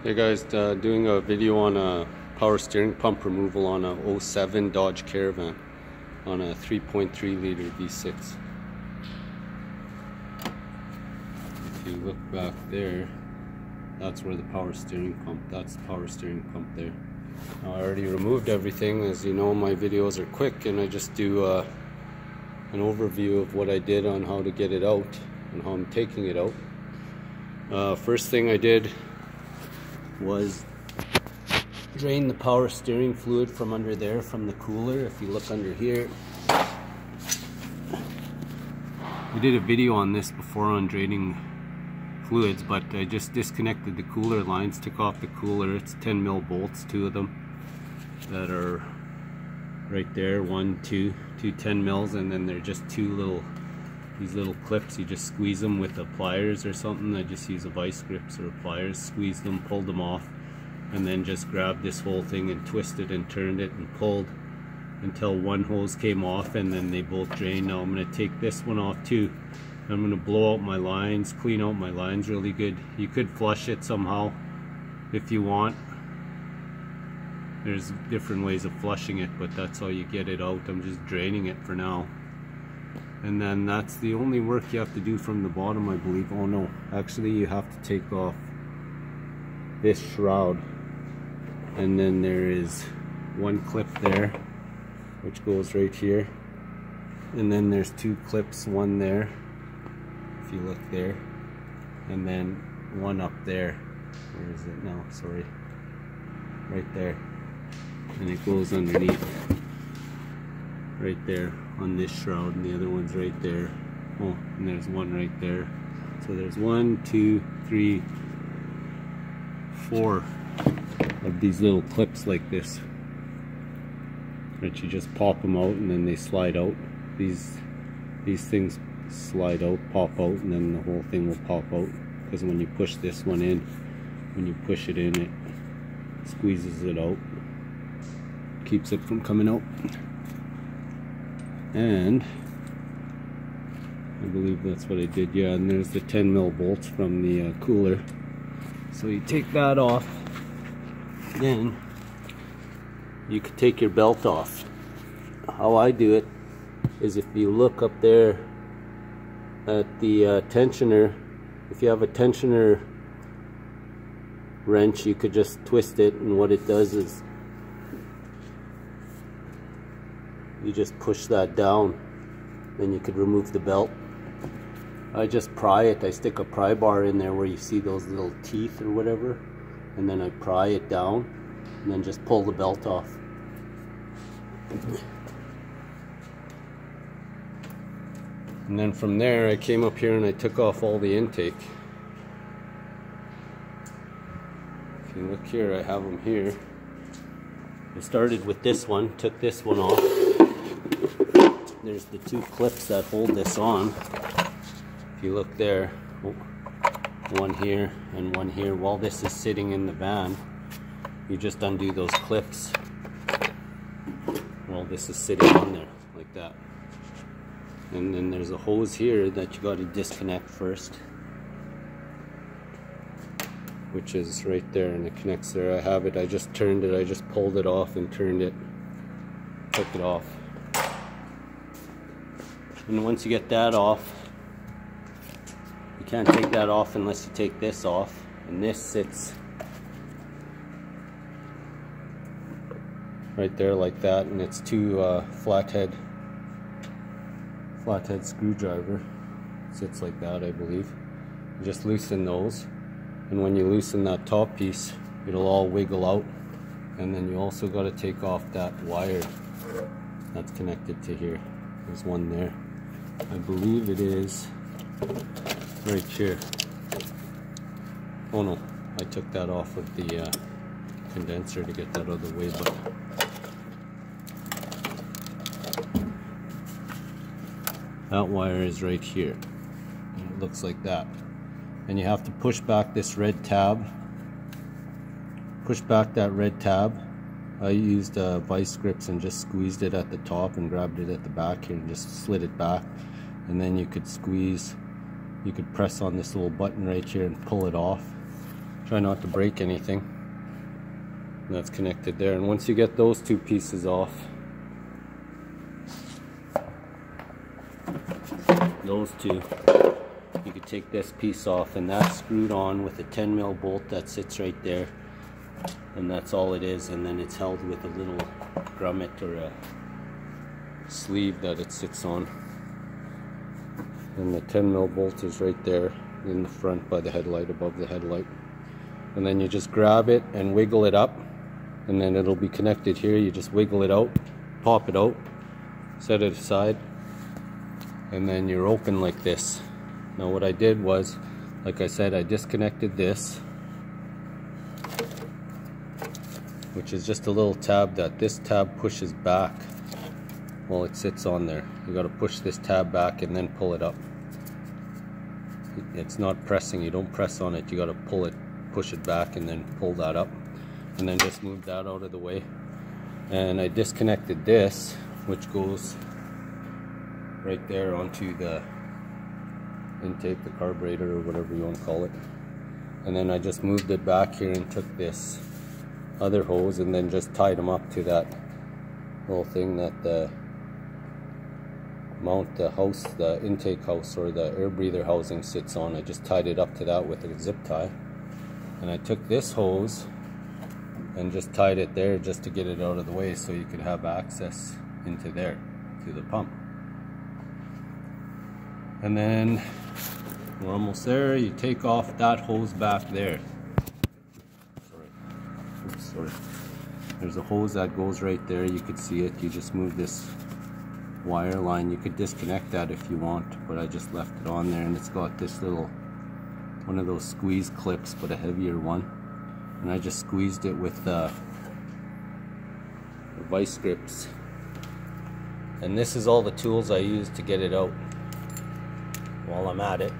Hey guys, doing a video on a power steering pump removal on a '07 Dodge Caravan on a 3.3 liter V6. If you look back there, that's where the power steering pump, that's the power steering pump there. Now, I already removed everything. As you know, my videos are quick and I just do an overview of what I did on how to get it out and how I'm taking it out. First thing I did was drain the power steering fluid from under there, from the cooler. If you look under here, I did a video on this before on draining fluids, but I just disconnected the cooler lines, took off the cooler. It's 10 mil bolts, two of them that are right there, two 10 mils, and then they're just these little clips. You just squeeze them with the pliers or something. I just use a vice grips or pliers, squeezed them, pulled them off, and then just grabbed this whole thing and twisted and turned it and pulled until one hose came off, and then they both drained. Now I'm going to take this one off too. I'm going to blow out my lines, clean out my lines really good. You could flush it somehow if you want. There's different ways of flushing it, but that's how you get it out. I'm just draining it for now. And then that's the only work you have to do from the bottom, I believe. Oh no, actually you have to take off this shroud. And then there is one clip there, which goes right here. And then there's two clips, one there, if you look there. And then one up there. Where is it now? Sorry. Right there. And it goes underneath. Right there on this shroud, and the other one's right there. Oh, and there's one right there. So there's 1, 2, 3, 4 of these little clips like this, that you just pop them out and then they slide out. These things slide out, pop out, and then the whole thing will pop out, because when you push this one in, when you push it in, it squeezes it out, keeps it from coming out. And I believe that's what I did. Yeah, and there's the 10 mil bolts from the cooler. So you take that off, then you could take your belt off. How I do it is, if you look up there at the tensioner, if you have a tensioner wrench, you could just twist it, and what it does is you just push that down, then you could remove the belt. I just pry it. I stick a pry bar in there where you see those little teeth or whatever, and then I pry it down and then just pull the belt off. And then from there I came up here and I took off all the intake. If you look here, I have them here. I started with this one, took this one off. There's the two clips that hold this on. If you look there, one here and one here. While this is sitting in the van, you just undo those clips while this is sitting on there, like that. And then there's a hose here that you got to disconnect first, which is right there, and it connects there. I have it. I just turned it. I just pulled it off and turned it, took it off. And once you get that off, you can't take that off unless you take this off. And this sits right there like that, and it's two flathead screwdriver. It sits like that, I believe. You just loosen those, and when you loosen that top piece, it'll all wiggle out. And then you also got to take off that wire that's connected to here. There's one there. I believe it is right here. Oh no, I took that off of the condenser to get that out of the way, but that wire is right here, and it looks like that. And you have to push back this red tab, push back that red tab. I used vice grips and just squeezed it at the top and grabbed it at the back here and just slid it back. And then you could squeeze, you could press on this little button right here and pull it off. Try not to break anything. And that's connected there. And once you get those two pieces off, those two, you could take this piece off, and that's screwed on with a 10mm bolt that sits right there, and that's all it is. And then it's held with a little grommet or a sleeve that it sits on, and the 10mm bolt is right there in the front by the headlight, above the headlight. And then you just grab it and wiggle it up, and then it'll be connected here. You just wiggle it out, pop it out, set it aside, and then you're open like this. Now what I did was, like I said, I disconnected this, which is just a little tab that this tab pushes back while it sits on there. You got to push this tab back and then pull it up. It's not pressing, you don't press on it, you got to pull it, push it back and then pull that up, and then just move that out of the way. And I disconnected this, which goes right there onto the intake, the carburetor, or whatever you want to call it. And then I just moved it back here and took this other hose and then just tied them up to that little thing that the mount the house, the intake house or the air breather housing sits on. I just tied it up to that with a zip tie. And I took this hose and just tied it there just to get it out of the way so you could have access into there to the pump. And then we're almost there. You take off that hose back there. Sorry. There's a hose that goes right there. You could see it. You just move this wire line. You could disconnect that if you want, but I just left it on there, and it's got this little, one of those squeeze clips, but a heavier one. And I just squeezed it with the vice grips. And this is all the tools I use to get it out. While I'm at it,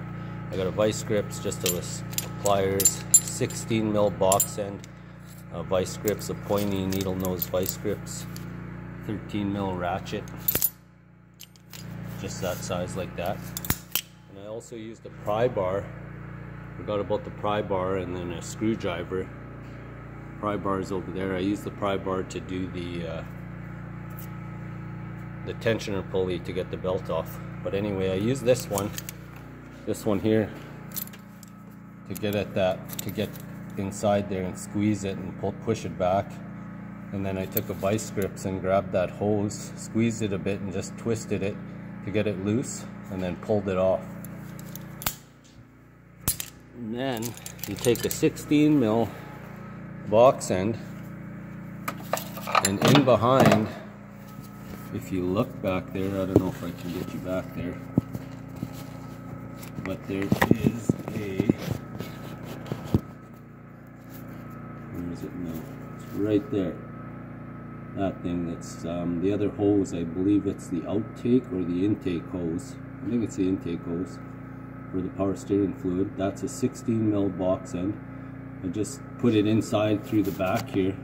I got a vice grips, just a pliers, 16mm box end, vice grips, a pointy needle nose vice grips, 13mm ratchet, just that size like that. And I also used a pry bar. Forgot about the pry bar, and then a screwdriver. Pry bar is over there. I used the pry bar to do the tensioner pulley to get the belt off. But anyway, I used this one here to get at that, to get inside there and squeeze it and push it back. And then I took a vice grips and grabbed that hose, squeezed it a bit and just twisted it to get it loose, and then pulled it off. And then you take a 16mm box end, and in behind, if you look back there, I don't know if I can get you back there, but there is a, where is it now? It's right there. That thing that's the other hose, I believe it's the outtake or the intake hose. I think it's the intake hose for the power steering fluid. That's a 16mm box end. I just put it inside through the back here.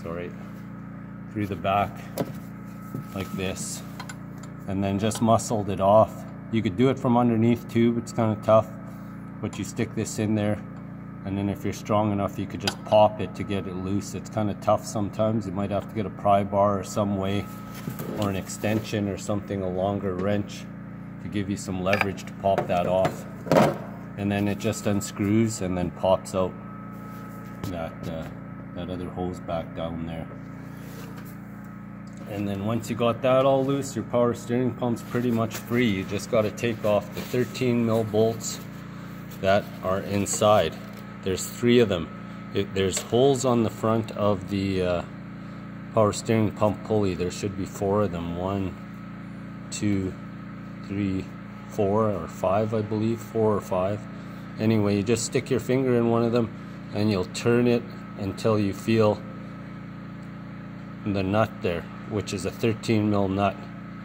Sorry. Through the back like this, and then just muscled it off. You could do it from underneath too, but it's kind of tough, but you stick this in there, and then if you're strong enough you could just pop it to get it loose. It's kind of tough sometimes. You might have to get a pry bar or some way, or an extension or something, a longer wrench to give you some leverage to pop that off. And then it just unscrews and then pops out that other hose back down there. And then once you got that all loose, your power steering pump's pretty much free. You just got to take off the 13mm bolts that are inside. There's 3 of them. There's holes on the front of the power steering pump pulley. There should be 4 of them. 1, 2, 3, 4 or 5, I believe. 4 or 5. Anyway, you just stick your finger in one of them and you'll turn it until you feel the nut there, which is a 13mm nut.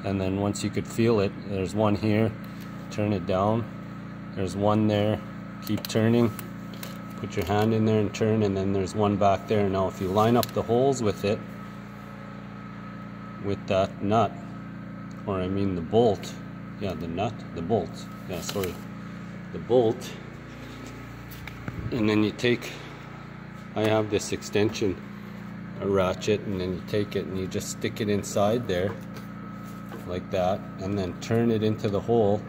And then once you could feel it, there's one here, turn it down, there's one there, keep turning, put your hand in there and turn, and then there's one back there. Now if you line up the holes with it, with that nut, or I mean the bolt, yeah, the nut, the bolt, yeah, sorry, the bolt, and then you take, I have this extension, a ratchet, and then you take it and you just stick it inside there like that, and then turn it into the hole,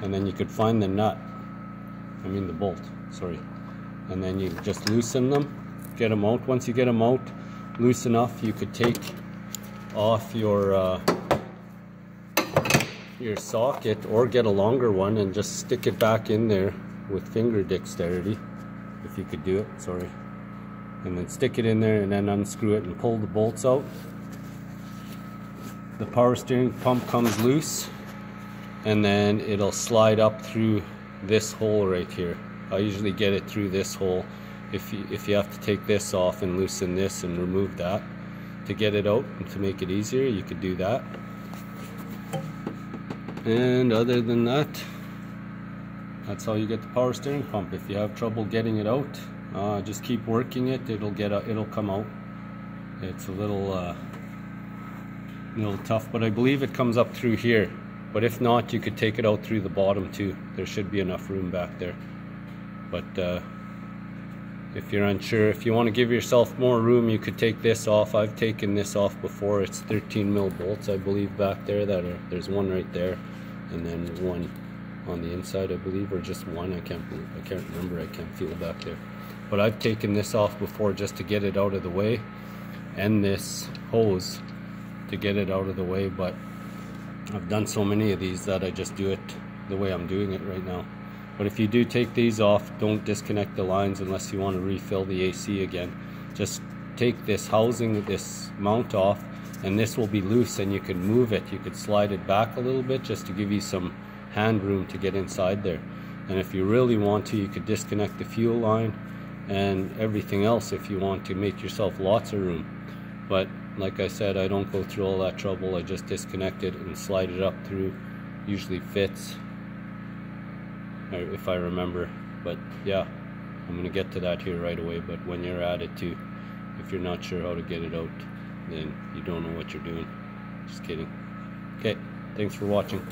and then you could find the nut, I mean the bolt, sorry, and then you just loosen them, get them out. Once you get them out loose enough, you could take off your socket, or get a longer one and just stick it back in there with finger dexterity, if you could do it, sorry, and then stick it in there and then unscrew it and pull the bolts out. The power steering pump comes loose, and then it'll slide up through this hole right here. I usually get it through this hole. If you have to take this off and loosen this and remove that to get it out, and to make it easier, you could do that. And other than that, that's how you get the power steering pump. If you have trouble getting it out, just keep working it. It'll come out. It's a little tough, but I believe it comes up through here. But if not, you could take it out through the bottom too. There should be enough room back there. But if you're unsure, if you want to give yourself more room, you could take this off. I've taken this off before. It's 13 mil bolts, I believe, back there. There's one right there, and then one on the inside, I believe, or just one. I can't remember. I can't feel back there. But I've taken this off before just to get it out of the way, and this hose to get it out of the way. But I've done so many of these that I just do it the way I'm doing it right now. But if you do take these off, don't disconnect the lines unless you want to refill the AC again. Just take this housing, this mount off, and this will be loose, and you can move it. You could slide it back a little bit just to give you some hand room to get inside there. And if you really want to, you could disconnect the fuel line and everything else if you want to make yourself lots of room. But like I said, I don't go through all that trouble. I just disconnect it and slide it up through. Usually fits, if I remember. But yeah, I'm gonna get to that here right away. But when you're at it too, if you're not sure how to get it out, then you don't know what you're doing. Just kidding. Okay, thanks for watching.